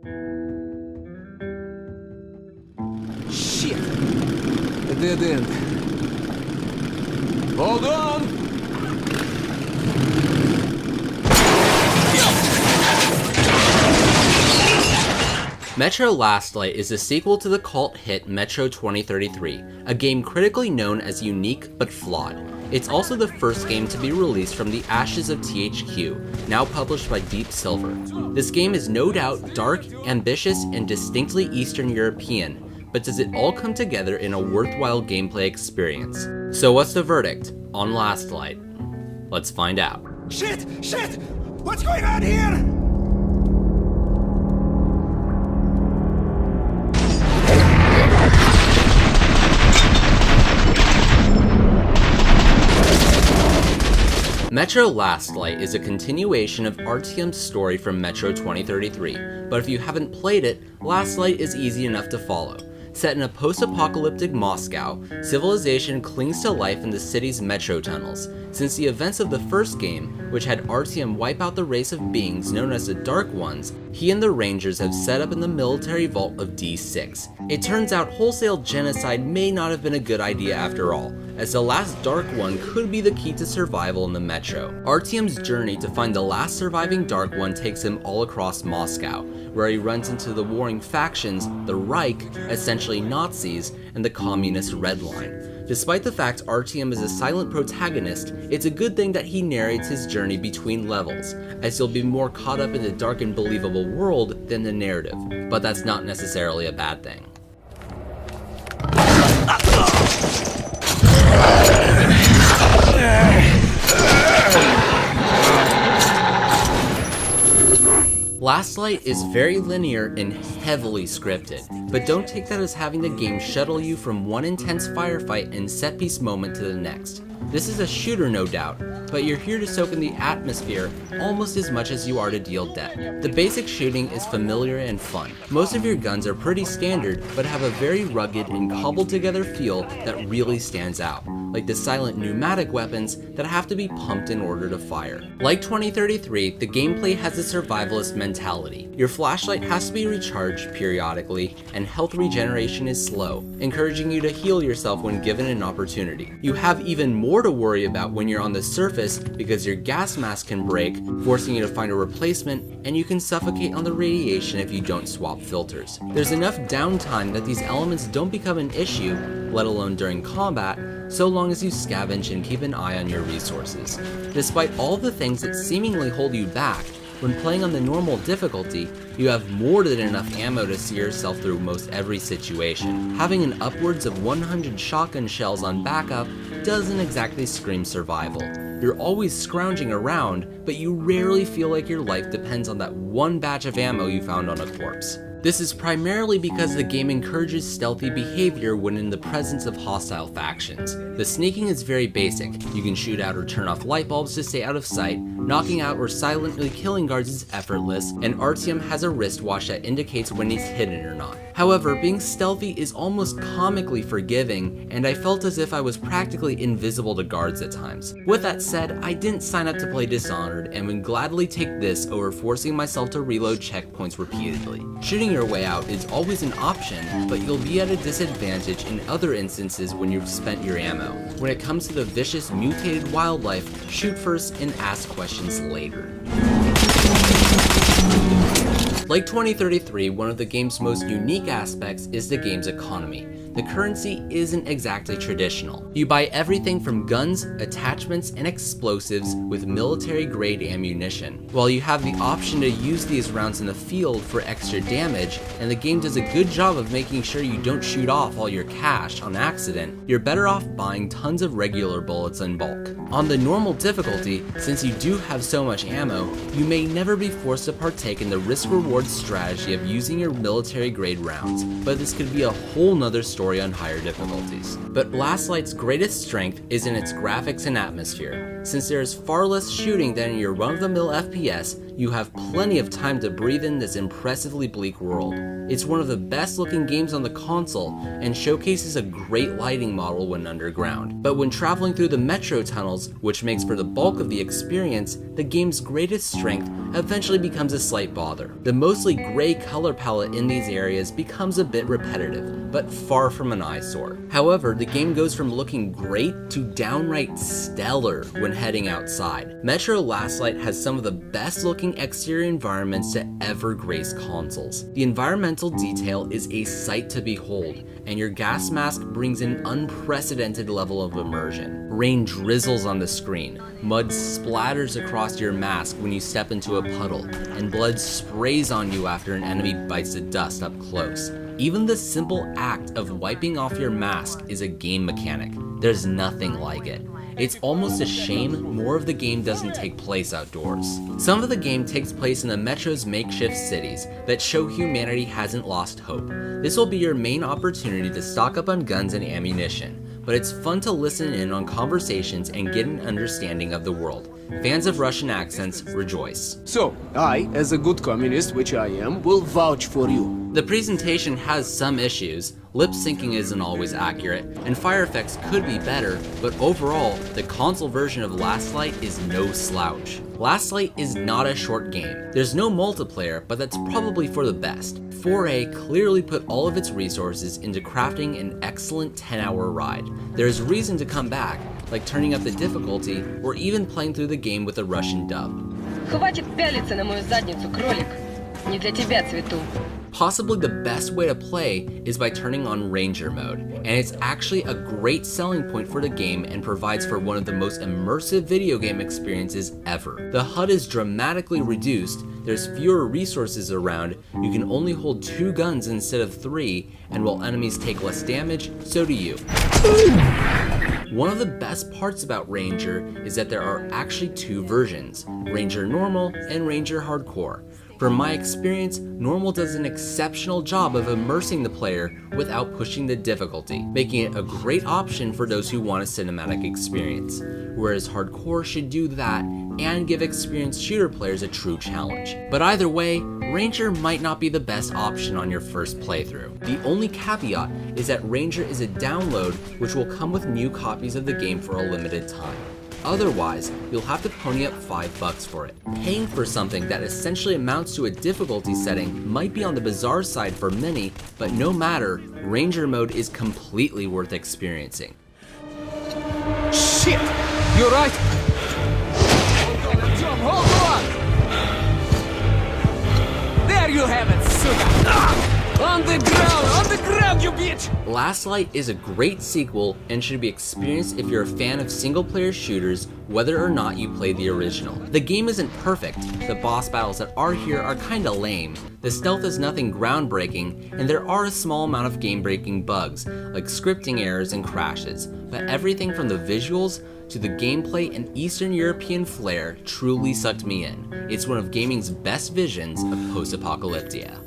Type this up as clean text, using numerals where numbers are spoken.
Shit! A dead end. Hold on! Metro Last Light is a sequel to the cult hit Metro 2033, a game critically known as unique but flawed. It's also the first game to be released from the ashes of THQ, now published by Deep Silver. This game is no doubt dark, ambitious, and distinctly Eastern European, but does it all come together in a worthwhile gameplay experience? So what's the verdict on Last Light? Let's find out. Shit! Shit! What's going on here? Metro Last Light is a continuation of Artyom's story from Metro 2033, but if you haven't played it, Last Light is easy enough to follow. Set in a post-apocalyptic Moscow, civilization clings to life in the city's metro tunnels. Since the events of the first game, which had Artyom wipe out the race of beings known as the Dark Ones, he and the Rangers have set up in the military vault of D6. It turns out wholesale genocide may not have been a good idea after all, as the last Dark One could be the key to survival in the metro. Artyom's journey to find the last surviving Dark One takes him all across Moscow, where he runs into the warring factions, the Reich, essentially Nazis, and the Communist Red Line. Despite the fact Artyom is a silent protagonist, it's a good thing that he narrates his journey between levels, as you'll be more caught up in the dark and believable world than the narrative, but that's not necessarily a bad thing. Last Light is very linear and heavily scripted, but don't take that as having the game shuttle you from one intense firefight and set-piece moment to the next. This is a shooter, no doubt, but you're here to soak in the atmosphere almost as much as you are to deal death. The basic shooting is familiar and fun. Most of your guns are pretty standard, but have a very rugged and cobbled together feel that really stands out, like the silent pneumatic weapons that have to be pumped in order to fire. Like 2033, the gameplay has a survivalist mentality. Your flashlight has to be recharged periodically, and health regeneration is slow, encouraging you to heal yourself when given an opportunity. You have even more to worry about when you're on the surface because your gas mask can break, forcing you to find a replacement, and you can suffocate on the radiation if you don't swap filters. There's enough downtime that these elements don't become an issue, let alone during combat, so long as you scavenge and keep an eye on your resources. Despite all the things that seemingly hold you back, when playing on the normal difficulty, you have more than enough ammo to see yourself through most every situation. Having an upwards of 100 shotgun shells on backup doesn't exactly scream survival. You're always scrounging around, but you rarely feel like your life depends on that one batch of ammo you found on a corpse. This is primarily because the game encourages stealthy behavior when in the presence of hostile factions. The sneaking is very basic. You can shoot out or turn off light bulbs to stay out of sight, knocking out or silently killing guards is effortless, and Artyom has a wristwatch that indicates when he's hidden or not. However, being stealthy is almost comically forgiving, and I felt as if I was practically invisible to guards at times. With that said, I didn't sign up to play Dishonored and would gladly take this over forcing myself to reload checkpoints repeatedly. Shooting your way out is always an option, but you'll be at a disadvantage in other instances when you've spent your ammo. When it comes to the vicious mutated wildlife, shoot first and ask questions later. Like 2033, one of the game's most unique aspects is the game's economy. The currency isn't exactly traditional. You buy everything from guns, attachments, and explosives with military-grade ammunition. While you have the option to use these rounds in the field for extra damage, and the game does a good job of making sure you don't shoot off all your cash on accident, you're better off buying tons of regular bullets in bulk. On the normal difficulty, since you do have so much ammo, you may never be forced to partake in the risk-reward strategy of using your military-grade rounds, but this could be a whole nother story on higher difficulties. But Last Light's greatest strength is in its graphics and atmosphere. Since there is far less shooting than in your run-of-the-mill FPS, you have plenty of time to breathe in this impressively bleak world. It's one of the best looking games on the console and showcases a great lighting model when underground. But when traveling through the metro tunnels, which makes for the bulk of the experience, the game's greatest strength eventually becomes a slight bother. The mostly gray color palette in these areas becomes a bit repetitive, but far from an eyesore. However, the game goes from looking great to downright stellar when heading outside. Metro Last Light has some of the best looking exterior environments to ever grace consoles. The environmental detail is a sight to behold, and your gas mask brings an unprecedented level of immersion. Rain drizzles on the screen, mud splatters across your mask when you step into a puddle, and blood sprays on you after an enemy bites the dust up close. Even the simple act of wiping off your mask is a game mechanic. There's nothing like it. It's almost a shame more of the game doesn't take place outdoors. Some of the game takes place in the Metro's makeshift cities that show humanity hasn't lost hope. This will be your main opportunity to stock up on guns and ammunition, but it's fun to listen in on conversations and get an understanding of the world. Fans of Russian accents rejoice. So, I, as a good communist, which I am, will vouch for you. The presentation has some issues, lip syncing isn't always accurate, and fire effects could be better, but overall, the console version of Last Light is no slouch. Last Light is not a short game. There's no multiplayer, but that's probably for the best. 4A clearly put all of its resources into crafting an excellent 10-hour ride. There's reason to come back, like turning up the difficulty or even playing through the game with a Russian dub. Хватит пялиться на мою задницу, кролик. Не для тебя цвету. Possibly the best way to play is by turning on Ranger mode, and it's actually a great selling point for the game and provides for one of the most immersive video game experiences ever. The HUD is dramatically reduced, there's fewer resources around, you can only hold 2 guns instead of 3, and while enemies take less damage, so do you. One of the best parts about Ranger is that there are actually 2 versions, Ranger Normal and Ranger Hardcore. From my experience, Normal does an exceptional job of immersing the player without pushing the difficulty, making it a great option for those who want a cinematic experience, whereas Hardcore should do that and give experienced shooter players a true challenge. But either way, Ranger might not be the best option on your first playthrough. The only caveat is that Ranger is a download which will come with new copies of the game for a limited time. Otherwise, you'll have to pony up $5 for it. Paying for something that essentially amounts to a difficulty setting might be on the bizarre side for many, but no matter, Ranger mode is completely worth experiencing. Shit! You're right! Hold on, John, hold on! There you have it, sucker! On the ground, you bitch! Last Light is a great sequel and should be experienced if you're a fan of single-player shooters, whether or not you play the original. The game isn't perfect, the boss battles that are here are kinda lame, the stealth is nothing groundbreaking, and there are a small amount of game-breaking bugs, like scripting errors and crashes, but everything from the visuals to the gameplay and Eastern European flair truly sucked me in. It's one of gaming's best visions of post-apocalyptia.